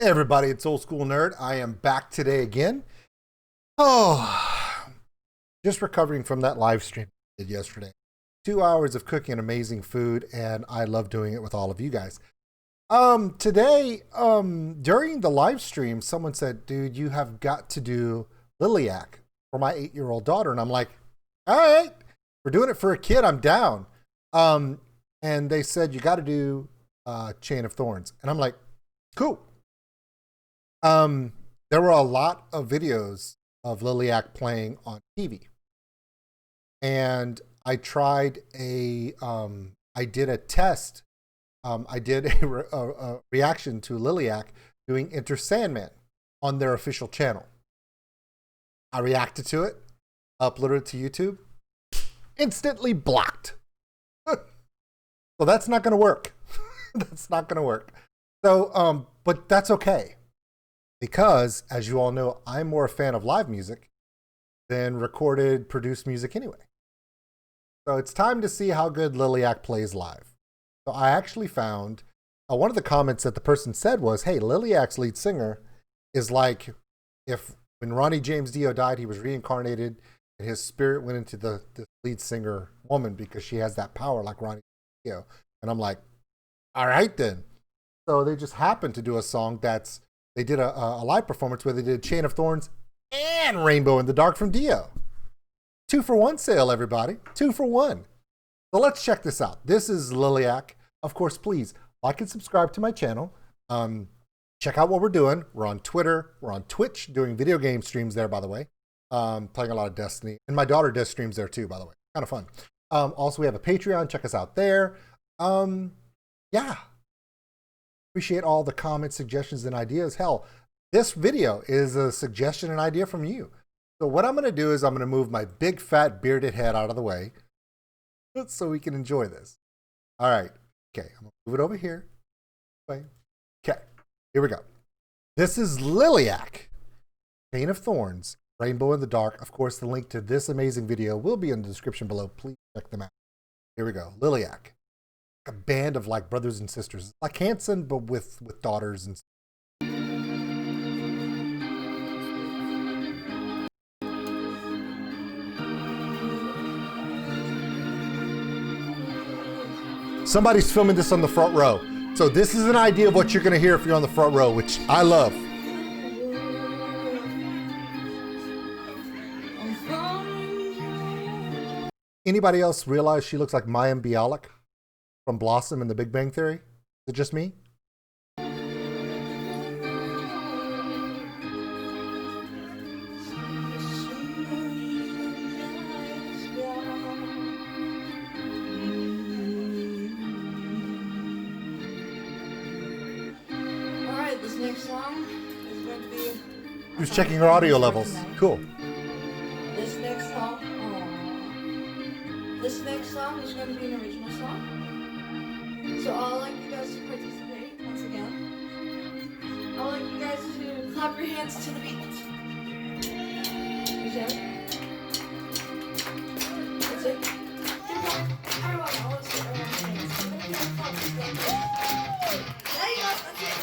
Hey everybody, it's Old School Nerd. I am back today again. Oh, just recovering from that live stream I did yesterday. 2 hours of cooking amazing food, and I love doing it with all of you guys. Today, during the live stream, someone said, dude, you have got to do LILIAC for my 8-year-old daughter. And I'm like, all right, we're doing it for a kid. I'm down. And they said, you got to do Chain of Thorns. And I'm like, cool. There were a lot of videos of LILIAC playing on TV. And I tried I did a test. I did a reaction to LILIAC doing Enter Sandman on their official channel. I reacted to it, uploaded it to YouTube, instantly blocked. So that's not going to work. That's not going to work. So, but that's okay. Because, as you all know, I'm more a fan of live music than recorded, produced music anyway. So it's time to see how good LILIAC plays live. So I actually found one of the comments that the person said was, hey, LILIAC's lead singer is like if when Ronnie James Dio died, he was reincarnated and his spirit went into the lead singer woman because she has that power like Ronnie Dio. And I'm like, all right then. So they just happened to do a song they did a live performance where they did Chain of Thorns and Rainbow in the Dark from Dio. 2-for-1 sale, everybody. 2 for 1. So let's check this out. This is LILIAC. Of course, please like and subscribe to my channel. Check out what we're doing. We're on Twitter. We're on Twitch doing video game streams there, by the way. Playing a lot of Destiny. And my daughter does streams there too, by the way. Kind of fun. Also, we have a Patreon. Check us out there. Yeah. Appreciate all the comments, suggestions, and ideas. Hell, this video is a suggestion and idea from you. So what I'm going to do is I'm going to move my big, fat, bearded head out of the way so we can enjoy this. All right. Okay. I'm going to move it over here. Okay. Here we go. This is LILIAC, Chain of Thorns, Rainbow in the Dark. Of course, the link to this amazing video will be in the description below. Please check them out. Here we go. LILIAC. A band of like brothers and sisters, like Hanson, but with daughters and. Somebody's filming this on the front row, so this is an idea of what you're going to hear if you're on the front row, which I love. Anybody else realize she looks like Mayim Bialik from Blossom and the Big Bang Theory? Is it just me? Alright, this next song is going to be... Who's checking her audio levels? Cool. This next song... This next song is going to be an original song. So I'd like you guys to participate once again. I'd like you guys to clap your hands to the beat. Is that it? That's it. Everyone, I want to see everyone's hands. There you go, that's it.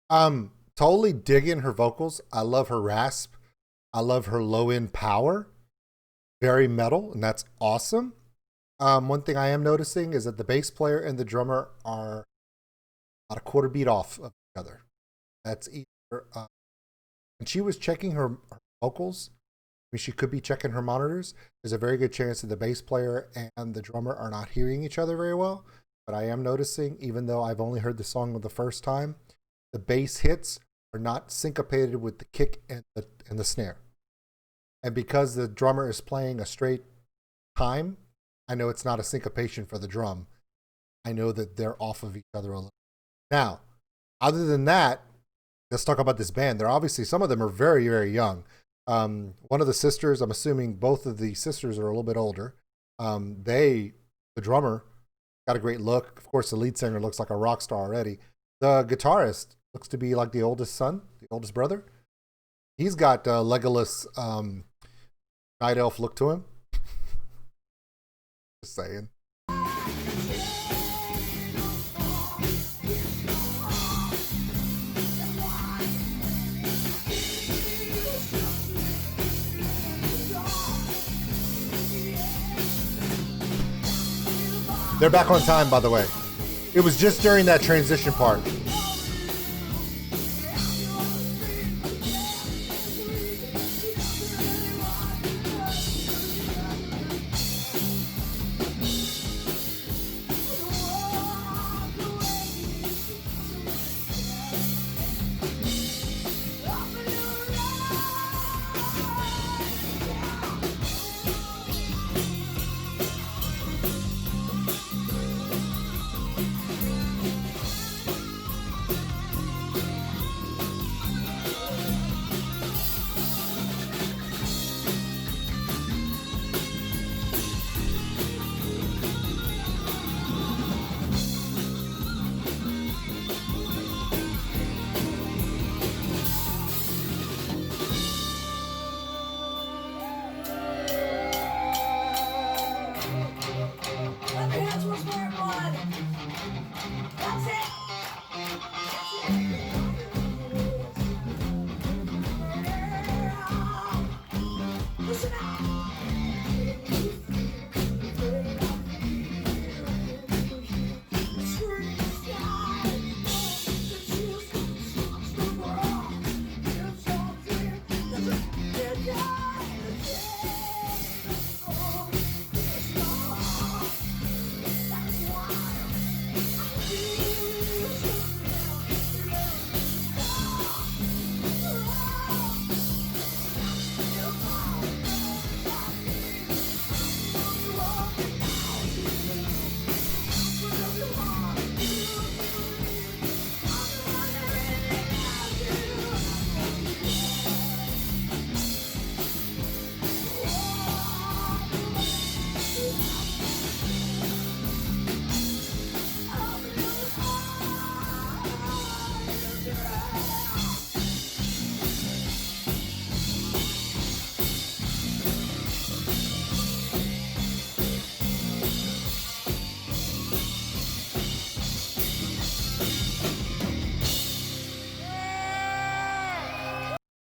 I'm totally digging her vocals. I love her rasp. I love her low end power. very metal, and that's awesome. One thing I am noticing is that the bass player and the drummer are about a quarter beat off of each other. That's either when she was checking her vocals, I mean, she could be checking her monitors. There's a very good chance that the bass player and the drummer are not hearing each other very well. But I am noticing, even though I've only heard the song the first time, the bass hits are not syncopated with the kick and the snare. And because the drummer is playing a straight time, I know it's not a syncopation for the drum. I know that they're off of each other a little. Now, other than that, let's talk about this band. They're obviously, some of them are very, very young. One of the sisters, I'm assuming both of the sisters are a little bit older. The drummer got a great look. Of course, the lead singer looks like a rock star already. The guitarist looks to be like the oldest son, the oldest brother. He's got Legolas night elf look to him. Just saying. They're back on time, by the way. It was just during that transition part.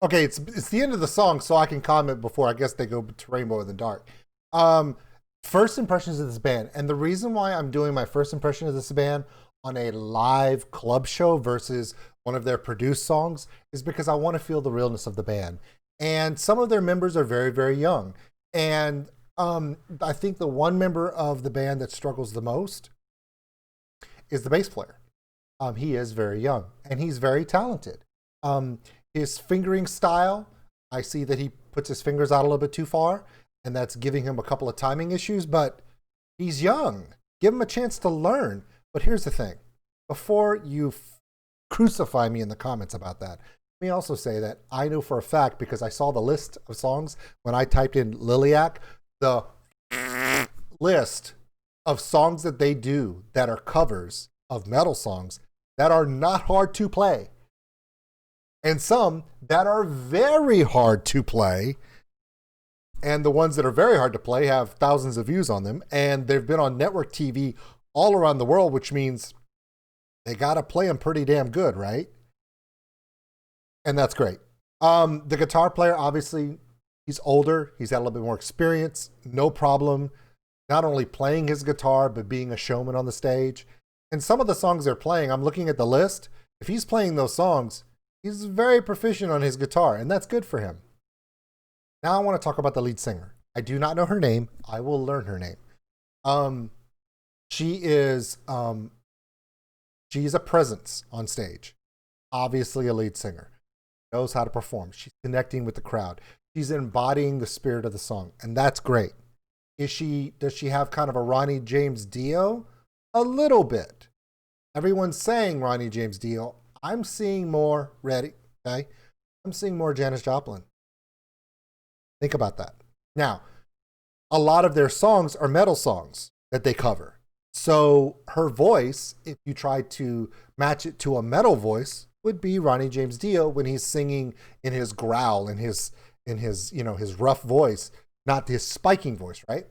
Okay, it's the end of the song, so I can comment before I guess they go to Rainbow in the Dark. First impressions of this band, and the reason why I'm doing my first impression of this band on a live club show versus one of their produced songs is because I want to feel the realness of the band. And some of their members are very, very young. And I think the one member of the band that struggles the most is the bass player. He is very young, and he's very talented. His fingering style, I see that he puts his fingers out a little bit too far, and that's giving him a couple of timing issues, but he's young. Give him a chance to learn. But here's the thing. Before you crucify me in the comments about that, let me also say that I know for a fact, because I saw the list of songs when I typed in LILIAC, the list of songs that they do that are covers of metal songs that are not hard to play, and some that are very hard to play. And the ones that are very hard to play have thousands of views on them. And they've been on network TV all around the world, which means they got to play them pretty damn good, right? And that's great. The guitar player, obviously, He's older. He's had a little bit more experience. No problem. Not only playing his guitar, but being a showman on the stage. And some of the songs they're playing, I'm looking at the list. If he's playing those songs, he's very proficient on his guitar, and that's good for him. Now I want to talk about the lead singer. I do not know her name. I will learn her name. She's a presence on stage. Obviously a lead singer. Knows how to perform. She's connecting with the crowd. She's embodying the spirit of the song, and that's great. Does she have kind of a Ronnie James Dio? A little bit. Everyone's saying Ronnie James Dio. I'm seeing more, ready, okay? I'm seeing more Janis Joplin. Think about that. Now, a lot of their songs are metal songs that they cover. So her voice, if you try to match it to a metal voice, would be Ronnie James Dio when he's singing in his growl, in his his rough voice, not his spiking voice, right?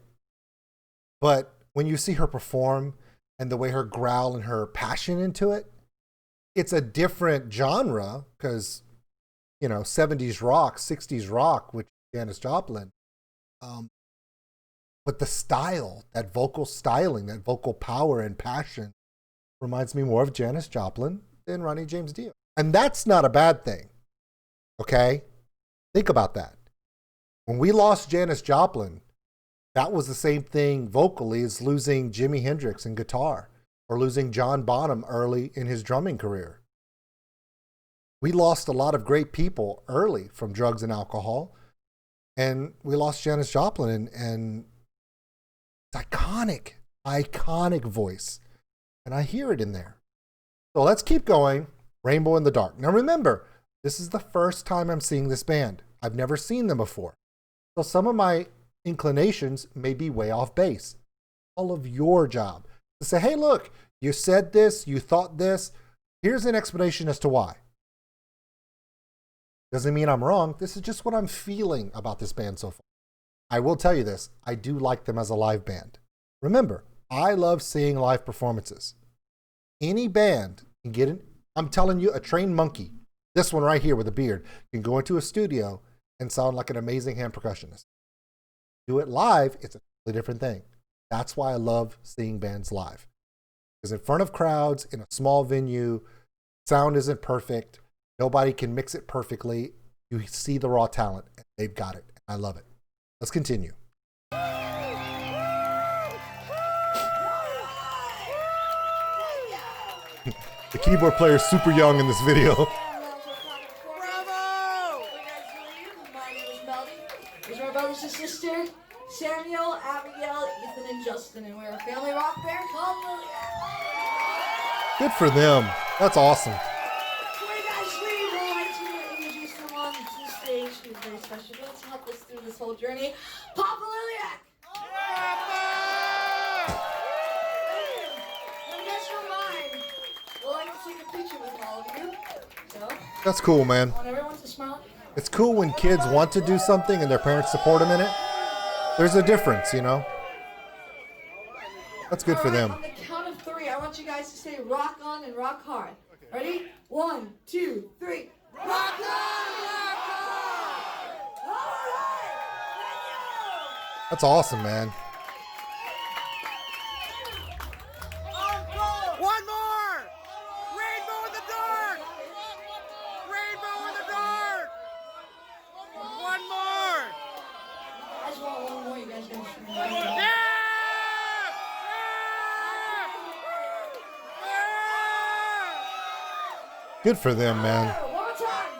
But when you see her perform and the way her growl and her passion into it, it's a different genre because, 70s rock, 60s rock, which is Janis Joplin. But the style, that vocal styling, that vocal power and passion reminds me more of Janis Joplin than Ronnie James Dio. And that's not a bad thing, okay? Think about that. When we lost Janis Joplin, that was the same thing vocally as losing Jimi Hendrix in guitar or losing John Bonham early in his drumming career. We lost a lot of great people early from drugs and alcohol, and we lost Janis Joplin and it's iconic voice, and I hear it in there. So let's keep going. Rainbow in the Dark. Now remember, this is the first time I'm seeing this band. I've never seen them before. So some of my inclinations may be way off base. All of your job to say, hey, look, you said this, you thought this. Here's an explanation as to why. Doesn't mean I'm wrong. This is just what I'm feeling about this band so far. I will tell you this. I do like them as a live band. Remember, I love seeing live performances. Any band can get in. I'm telling you, a trained monkey, this one right here with a beard, can go into a studio and sound like an amazing hand percussionist. Do it live, it's a totally different thing. That's why I love seeing bands live. Because in front of crowds, in a small venue, sound isn't perfect. Nobody can mix it perfectly. You see the raw talent. And they've got it. I love it. Let's continue. The keyboard player is super young in this video. Bravo! My name is Melody. These are my brothers and sister, Samuel, Abigail, Ethan, and Justin, and we're a family rock band called LILIAC. Good for them. That's awesome. Before you guys leave, I'd like to introduce someone to the stage who's very special to help us through this whole journey. Papa LILIAC! And guess your mind. We'll like to take a picture with all of you. So, That's cool, man. I want everyone to smile. It's cool when kids want to do something and their parents support them in it. There's a difference, That's good for them. On the count of 3, I want you guys to say rock on and rock hard. Ready? 1, 2, 3. Rock on, rock hard! All right! Thank you! That's awesome, man. One more! Rainbow in the dark! Rainbow in the dark! One more! I just want one more. You guys gonna Yeah! Good for them, man. One more time.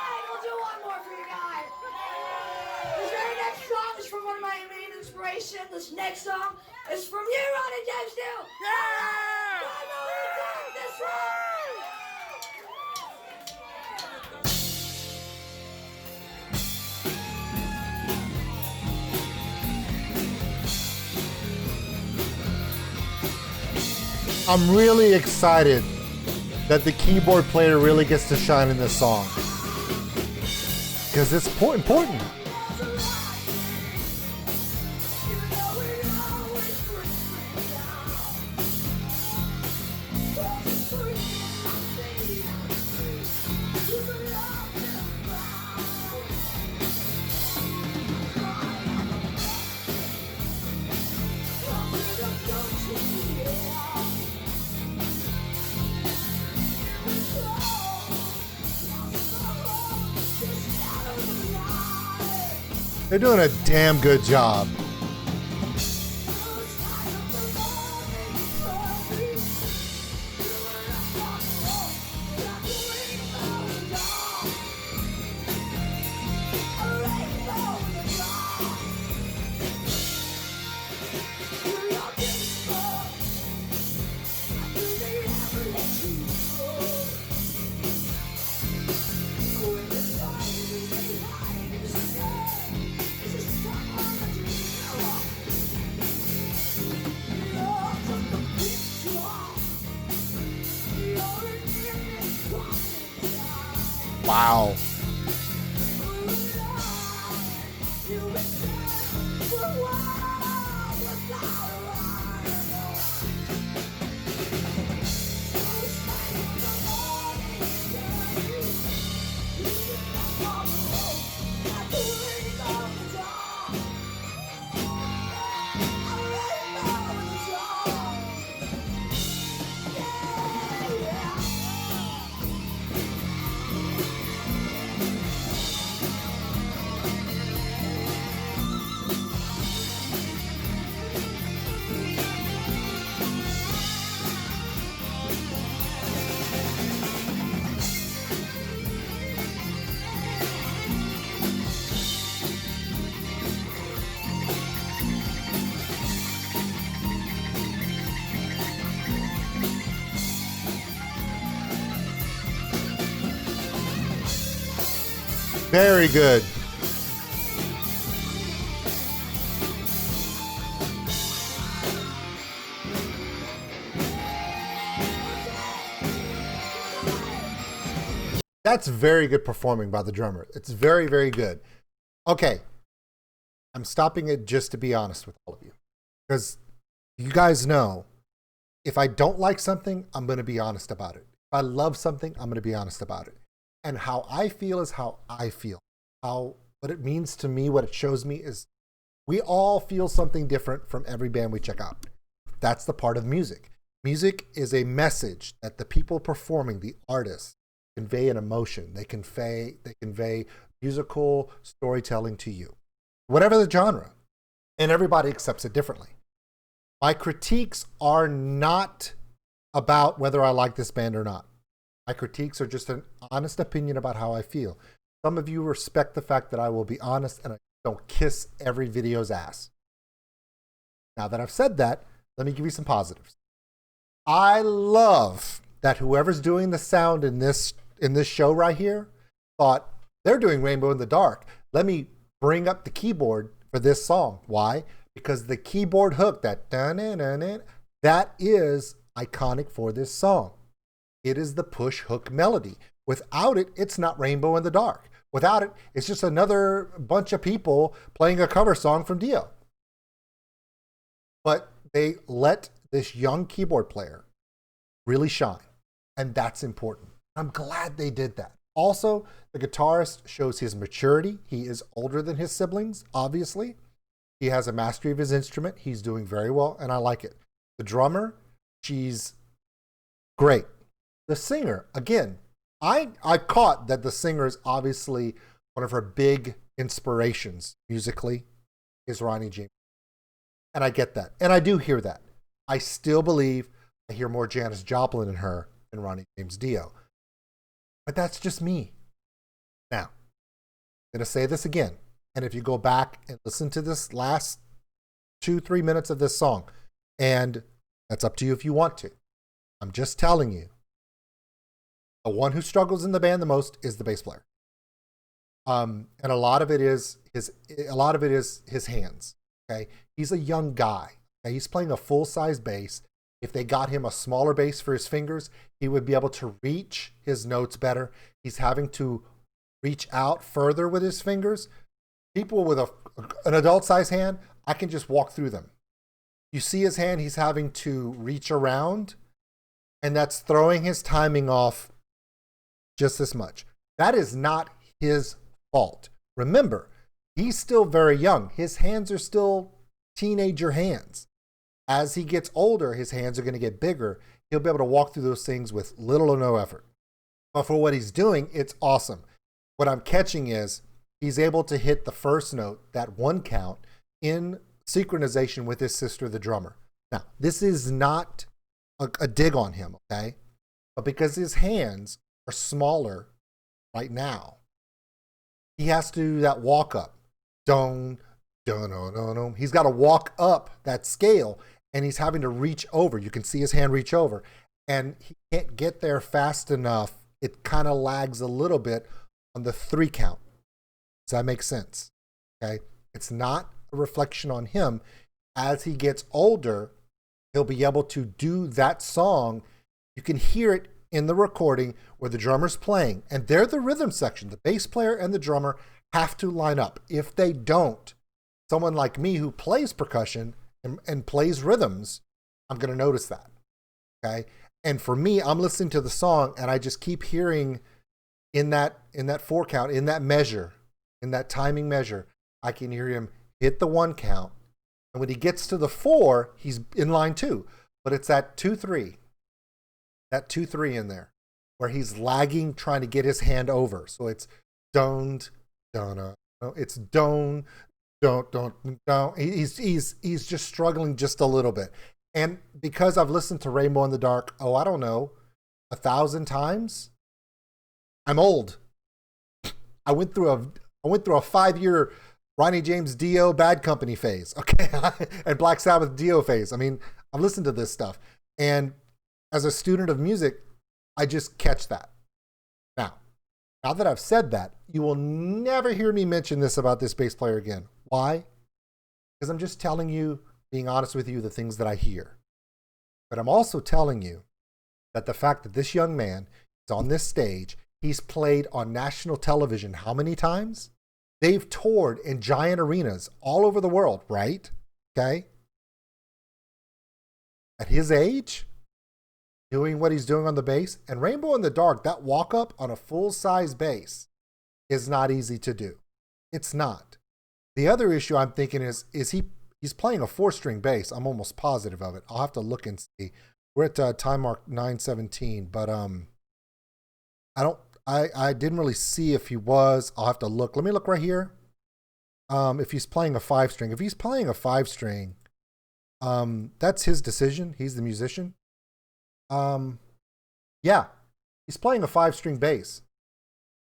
Alright, we'll do one more for you guys. This very next song is from one of my main inspirations. This next song is from you, Ronnie James Dio. Yeah! I know you done this one. I'm really excited that the keyboard player really gets to shine in this song. Because it's important. They're doing a damn good job. Wow. Very good. That's very good performing by the drummer. It's very, very good. Okay. I'm stopping it just to be honest with all of you. Because you guys know, if I don't like something, I'm going to be honest about it. If I love something, I'm going to be honest about it. And how I feel is how I feel. What it means to me, what it shows me is we all feel something different from every band we check out. That's the part of music. Music is a message that the people performing, the artists, convey an emotion. They convey musical storytelling to you, whatever the genre. And everybody accepts it differently. My critiques are not about whether I like this band or not. My critiques are just an honest opinion about how I feel. Some of you respect the fact that I will be honest and I don't kiss every video's ass. Now that I've said that, let me give you some positives. I love that whoever's doing the sound in this show right here thought they're doing Rainbow in the Dark. Let me bring up the keyboard for this song. Why? Because the keyboard hook, that is iconic for this song. It is the push hook melody. Without it, it's not Rainbow in the Dark. Without it, it's just another bunch of people playing a cover song from Dio. But they let this young keyboard player really shine. And that's important. I'm glad they did that. Also, the guitarist shows his maturity. He is older than his siblings, obviously. He has a mastery of his instrument. He's doing very well, and I like it. The drummer, she's great. The singer, again, I caught that the singer is obviously one of her big inspirations musically is Ronnie James. And I get that. And I do hear that. I still believe I hear more Janis Joplin in her than Ronnie James Dio. But that's just me. Now, I'm going to say this again. And if you go back and listen to this last 2-3 minutes of this song, and that's up to you if you want to. I'm just telling you. The one who struggles in the band the most is the bass player. And a lot of it is his hands. Okay. He's a young guy. Okay? He's playing a full-size bass. If they got him a smaller bass for his fingers, he would be able to reach his notes better. He's having to reach out further with his fingers. People with an adult-sized hand, I can just walk through them. You see his hand, he's having to reach around, and that's throwing his timing off just this much. That is not his fault. Remember, he's still very young. His hands are still teenager hands. As he gets older, his hands are going to get bigger. He'll be able to walk through those things with little or no effort. But for what he's doing, it's awesome. What I'm catching is he's able to hit the first note, that one count, in synchronization with his sister, the drummer. Now, this is not a dig on him, okay? But because his hands are smaller right now, he has to do that walk up. Dun, dun, dun, dun, dun. He's got to walk up that scale, and he's having to reach over. You can see his hand reach over, and he can't get there fast enough. It kind of lags a little bit on the 3 count. Does that make sense? Okay. It's not a reflection on him. As he gets older, he'll be able to do that song. You can hear it in the recording where the drummer's playing, and they're the rhythm section. The bass player and the drummer have to line up. If they don't, someone like me who plays percussion and plays rhythms, I'm going to notice that. Okay. And for me, I'm listening to the song and I just keep hearing in that 4 count, in that measure, in that timing measure, I can hear him hit the 1 count. And when he gets to the 4, he's in line 2. But it's that 2-3, that 2-3 in there where he's lagging, trying to get his hand over. So it's don't, it's don't. He's just struggling just a little bit. And because I've listened to Rainbow in the Dark, I don't know, 1,000 times, I'm old. I went through a 5-year Ronnie James Dio Bad Company phase, okay, and Black Sabbath Dio phase. I mean, I've listened to this stuff, and as a student of music, I just catch that. Now that I've said that, you will never hear me mention this about this bass player again. Why? Because I'm just telling you, being honest with you, the things that I hear. But I'm also telling you that the fact that this young man is on this stage, he's played on national television how many times? They've toured in giant arenas all over the world, right? Okay? At his age, doing what he's doing on the bass, and Rainbow in the Dark, that walk up on a full-size bass is not easy to do. It's not. The other issue I'm thinking is he's playing a 4-string bass. I'm almost positive of it. I'll have to look and see. We're at time mark 9:17, but I didn't really see if he was. I'll have to look. Let me look right here. If he's playing a 5-string. If he's playing a 5-string, that's his decision. He's the musician. Yeah, he's playing a 5-string bass.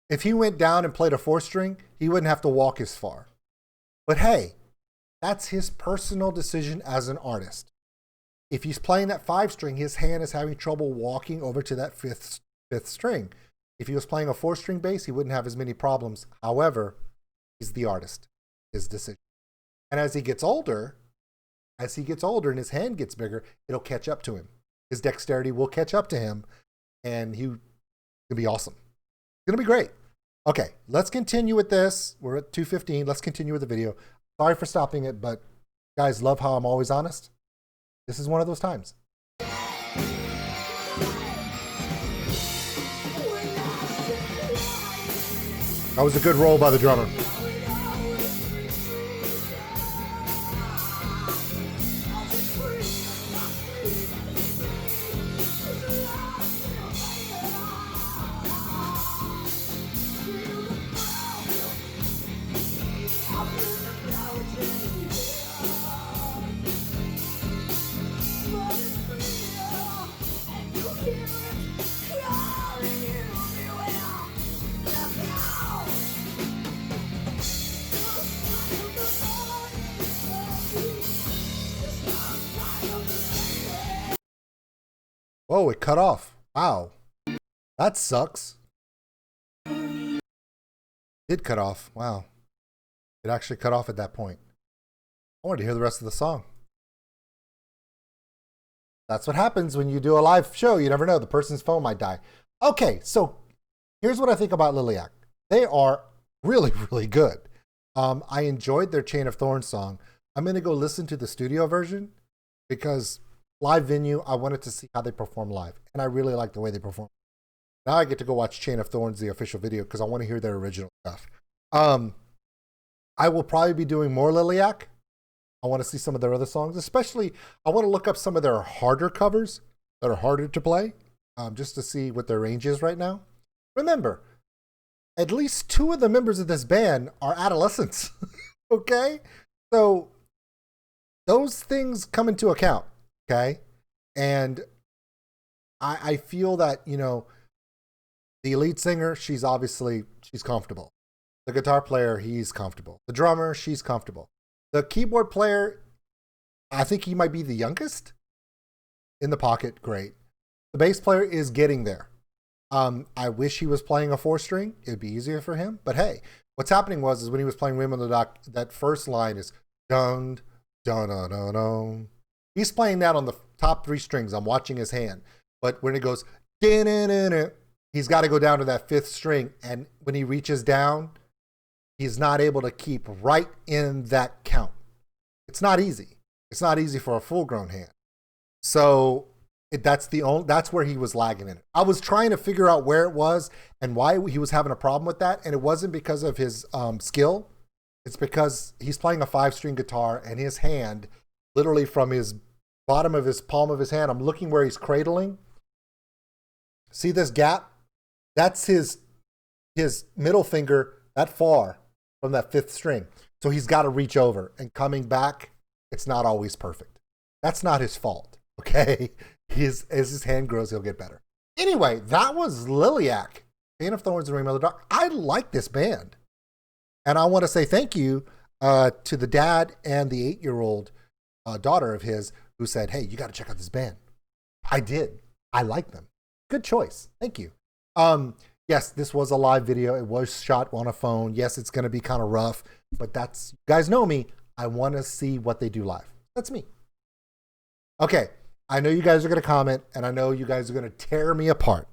If he went down and played a 4-string, he wouldn't have to walk as far. But hey, that's his personal decision as an artist. If he's playing that 5-string, his hand is having trouble walking over to that fifth string. If he was playing a 4-string bass, he wouldn't have as many problems. However, he's the artist, his decision. And as he gets older and his hand gets bigger, it'll catch up to him. His dexterity will catch up to him, and he'll be awesome. It's going to be great. Okay, let's continue with this. We're at 2:15. Let's continue with the video. Sorry for stopping it, but guys love how I'm always honest. This is one of those times. That was a good roll by the drummer. Whoa, it cut off. Wow. That sucks. It did cut off. Wow. It actually cut off at that point. I wanted to hear the rest of the song. That's what happens when you do a live show. You never know. The person's phone might die. Okay, so here's what I think about LILIAC. They are really, really good. I enjoyed their Chain of Thorns song. I'm going to go listen to the studio version because live venue, I wanted to see how they perform live. And I really like the way they perform. Now I get to go watch Chain of Thorns, the official video, because I want to hear their original stuff. I will probably be doing more LILIAC. I want to see some of their other songs. Especially, I want to look up some of their harder covers that are harder to play, just to see what their range is right now. Remember, at least 2 of the members of this band are adolescents. Okay? So those things come into account. Okay? And I feel that, you know, the lead singer, she's comfortable. The guitar player, he's comfortable. The drummer, she's comfortable. The keyboard player, I think he might be the youngest. In the pocket, great. The bass player is getting there. I wish he was playing a 4-string. It'd be easier for him. But hey, what's happening is when he was playing Wind on the Dock, that first line is dun, dun, dun, dun, dun. He's playing that on the top 3 strings. I'm watching his hand. But when it goes, he's got to go down to that 5th string. And when he reaches down, he's not able to keep right in that count. It's not easy. It's not easy for a full-grown hand. So that's where he was lagging in it. I was trying to figure out where it was and why he was having a problem with that. And it wasn't because of his skill. It's because he's playing a 5-string guitar and his hand, literally from his bottom of his palm of his hand, I'm looking where he's cradling. See this gap? That's his middle finger that far from that 5th string. So he's got to reach over, and coming back, it's not always perfect. That's not his fault, okay? As his hand grows, he'll get better. Anyway, that was LILIAC, Band of Thorns and Rainbow the Dark. I like this band. And I want to say thank you to the dad and the 8-year-old daughter of his who said, hey, you got to check out this band. I did. I like them. Good choice. Thank you. Yes, this was a live video. It was shot on a phone. Yes, it's going to be kind of rough, but you guys know me. I want to see what they do live. That's me. Okay. I know you guys are going to comment, and I know you guys are going to tear me apart,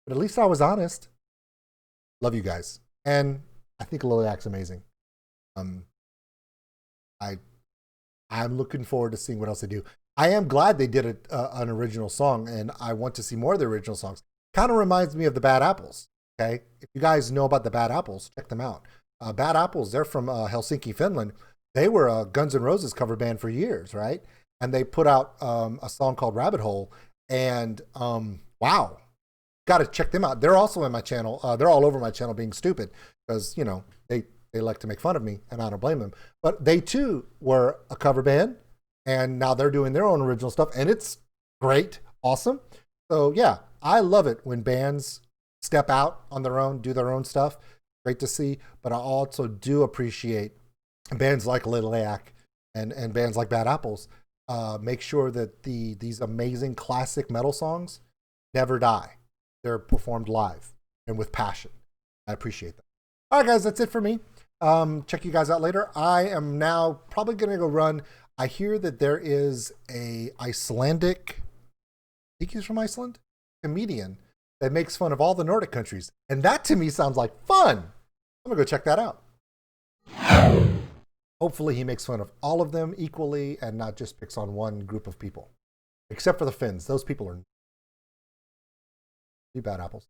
but at least I was honest. Love you guys. And I think LILIAC's amazing. I'm looking forward to seeing what else they do. I am glad they did an original song, and I want to see more of the original songs. Kind of reminds me of the Bad Apples. Okay, if you guys know about the Bad Apples, check them out. Bad Apples, they're from Helsinki, Finland. They were a Guns N' Roses cover band for years, right? And they put out a song called Rabbit Hole, and wow, got to check them out. They're also in my channel. They're all over my channel being stupid because, you know, they like to make fun of me, and I don't blame them. But they too were a cover band, and now they're doing their own original stuff, and it's great, awesome. So yeah, I love it when bands step out on their own, do their own stuff. Great to see. But I also do appreciate bands like LILIAC and bands like Bad Apples. Make sure that these amazing classic metal songs never die. They're performed live and with passion. I appreciate that. All right, guys, that's it for me. Check you guys out later. I am now probably going to go run. I hear that there is a Icelandic, I think he's from Iceland, comedian that makes fun of all the Nordic countries. And that to me sounds like fun. I'm going to go check that out. Hopefully he makes fun of all of them equally and not just picks on one group of people. Except for the Finns. Those people are Bad Apples.